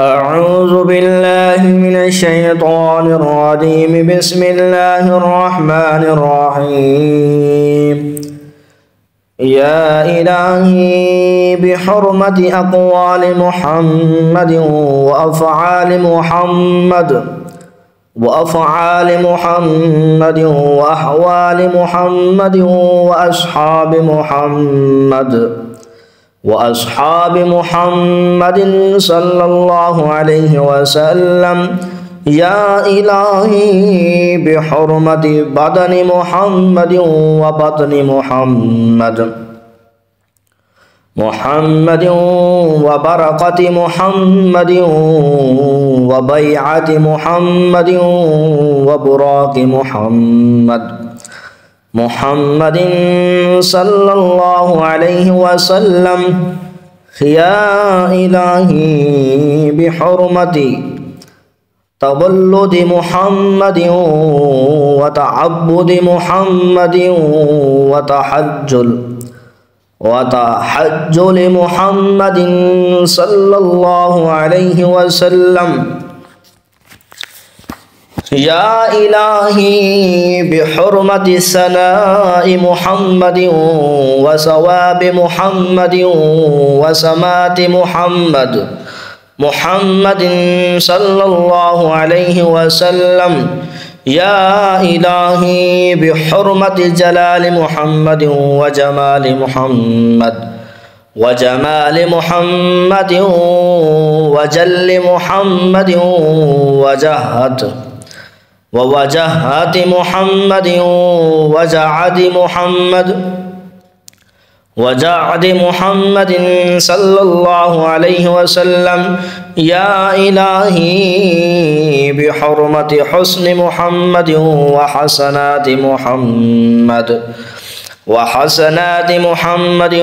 أعوذ بالله من الشيطان الرجيم. بسم الله الرحمن الرحيم. يا إلهي بحرمة أقوال محمد وأفعال محمد وأحوال محمد وأصحاب محمد صلى الله عليه وسلم. يا إلهي بحرمة بدن محمد وبطن محمد وبركة محمد وبيعة محمد وبراق محمد صلى الله عليه وسلم. يا إلهي بحرمة تولد محمد وتعبد محمد وتحجل محمد صلى الله عليه وسلم. يا إلهي بحرمة ثناء محمد وثواب محمد وسمات محمد صلى الله عليه وسلم. يا إلهي بحرمة جلال محمد وجمال محمد وجل محمد ووجهات محمد وجعد محمد صلى الله عليه وسلم. يا إلهي بحرمة حسن محمد وحسنات محمد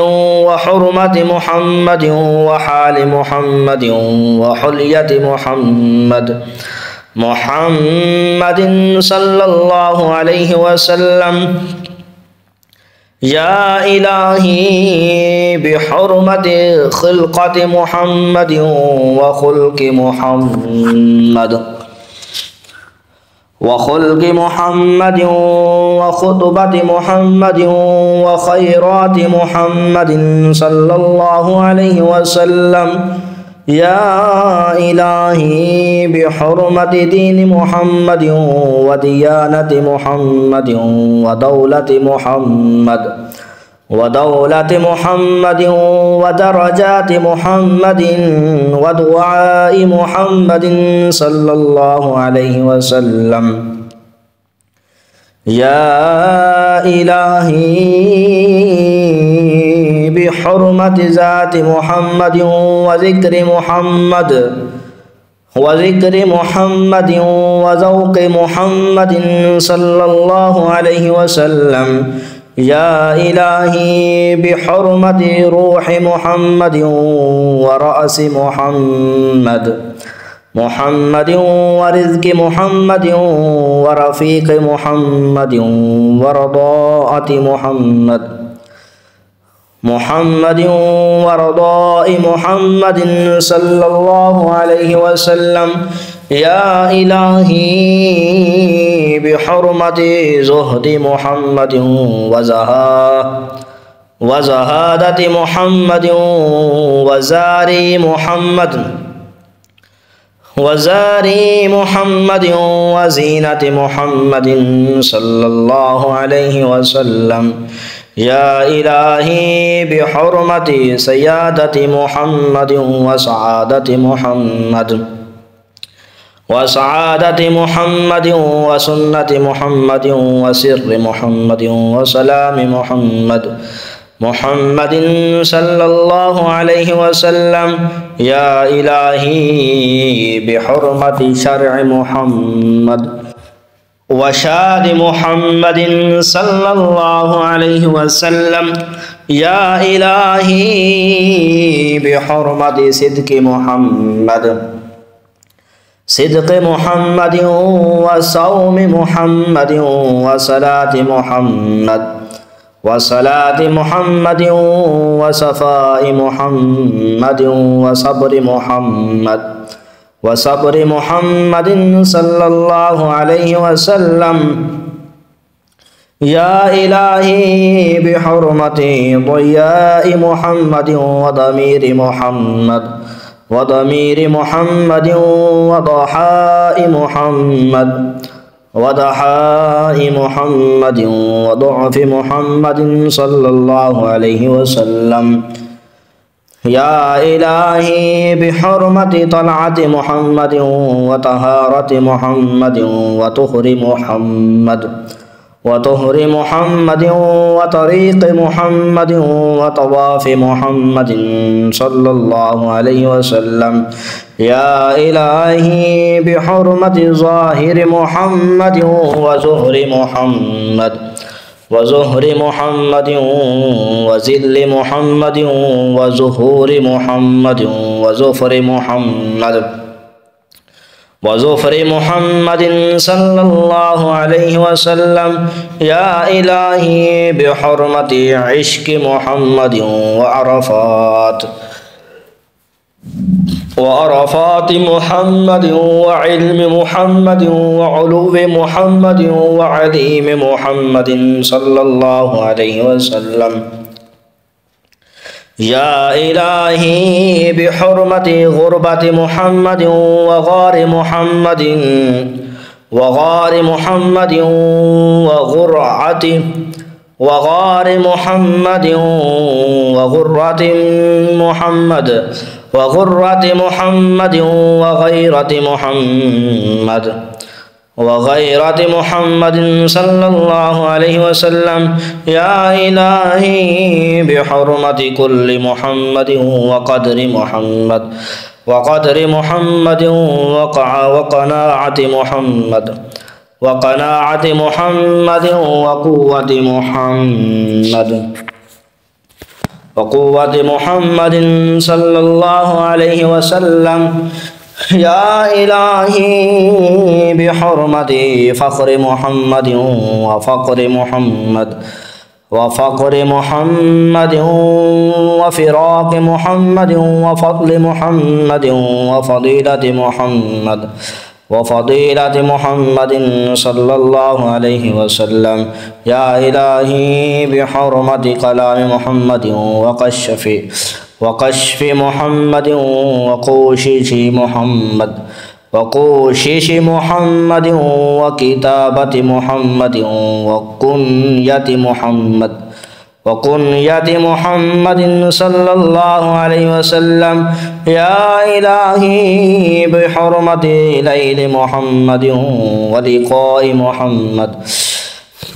وحرمة محمد وحال محمد وحلية محمد صلى الله عليه وسلم. يا إلهي بحرمة خلقة محمد وخلق محمد وخطبة محمد وخيرات محمد صلى الله عليه وسلم. يا إلهي بحرمة دين محمد وديانة محمد ودولة محمد ودرجات محمد ودعاء محمد صلى الله عليه وسلم. يا إلهي بحرمة ذات محمد وذكر محمد وذوق محمد صلى الله عليه وسلم. يا إلهي بحرمة روح محمد ورأس محمد ورزق محمد ورفيق محمد ورضاءة محمد ورضاء محمد صلى الله عليه وسلم. يا إلهي بحرمة زهد محمد وزهادة محمد وزاري محمد وزينة محمد صلى الله عليه وسلم. يا إلهي بحرمة سيادة محمد وسعادة محمد وسنة محمد وسر محمد وسلام محمد صلى الله عليه وسلم. يا إلهي بحرمة شرع محمد وشاد محمد صلى الله عليه وسلم. يا إلهي بحرمة صدق محمد وصوم محمد وصلاة محمد وصفاء محمد وصبر وصبر محمد صلى الله عليه وسلم يا إلهي بحرمة ضياء محمد وضمير محمد وضمير محمد وضحاء محمد وضحاء محمد وضعف محمد صلى الله عليه وسلم يا إلهي بحرمة طلعة محمد وطهارة محمد وطهر محمد وطهر محمد وطريق محمد وطواف محمد صلى الله عليه وسلم يا إلهي بحرمة ظاهر محمد وزهر محمد وزهر محمد وزل محمد وزهور محمد وزفر محمد وزفر محمد صلى الله عليه وسلم يا إلهي بحرمة عشق محمد وعرفات محمد وعلم محمد وعلو محمد وعليم محمد صلى الله عليه وسلم يا إلهي بحرمة غربة محمد وغار محمد وغار محمد وغرة محمد وغرة محمد وغيرة محمد وغيرة محمد صلى الله عليه وسلم يا إلهي بحرمة كل محمد وقدر محمد وقناعة محمد وقوة محمد صلى الله عليه وسلم يا إلهي بحرمة فخر محمد وفقر محمد وفراق محمد وفضل محمد وفضيلة محمد صلى الله عليه وسلم يا إلهي بحرمة كلام محمد وكشف محمد وقوشش محمد وكتابة محمد وكنية محمد صلى الله عليه وسلم يا إلهي بحرمة ليل محمد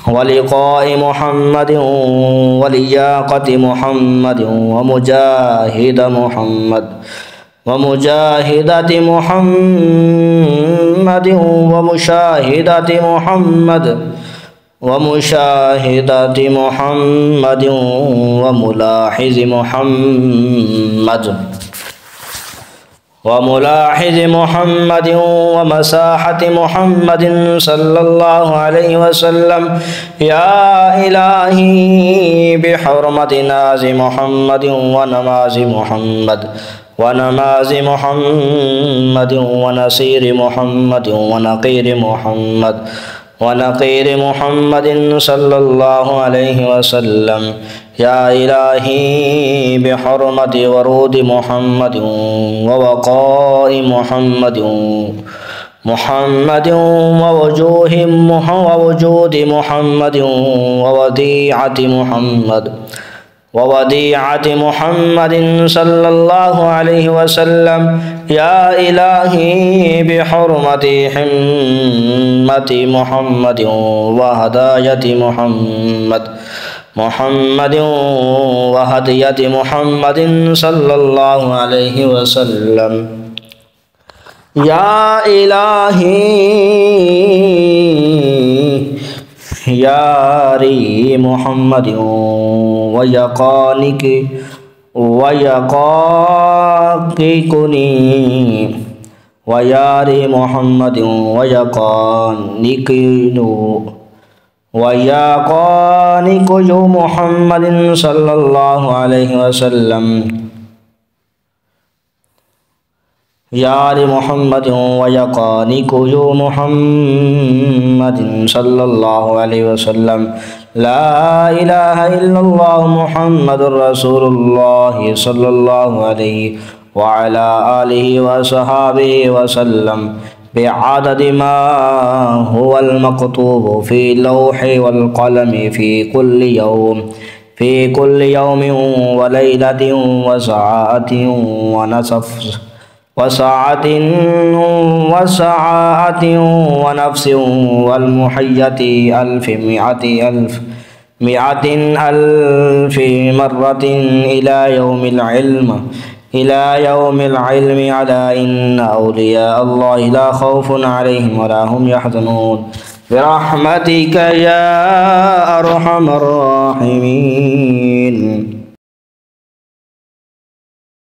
ولقاء محمد ولياقة محمد ومجاهدة محمد ومشاهدة محمد وملاحظ محمد ومساحة محمد صلى الله عليه وسلم يا إلهي بحرمة ناز محمد ونماز محمد ونصير محمد ونقير محمد صلى الله عليه وسلم يا إلهي بحرمة ورود محمد ووقاء محمد ووجود محمد ووديعة محمد صلى الله عليه وسلم يا إلهي بحرمة حمة محمد وهداية وهدية محمد صلى الله عليه وسلم يا إلهي يا ري محمد ويقاكني وياري محمد ويقانك محمد صلى الله عليه وسلم يا آل محمد ويقاني كوجو محمد صلى الله عليه وسلم لا إله إلا الله محمد رسول الله صلى الله عليه وعلى آله وصحابه وسلم بعدد ما هو المكتوب في اللوح والقلم في كل يوم وليلة وساعة ونفس والمحية مئة ألف مرة إلى يوم العلم على إن أولياء الله لا خوف عليهم ولا هم يحزنون برحمتك يا أرحم الراحمين.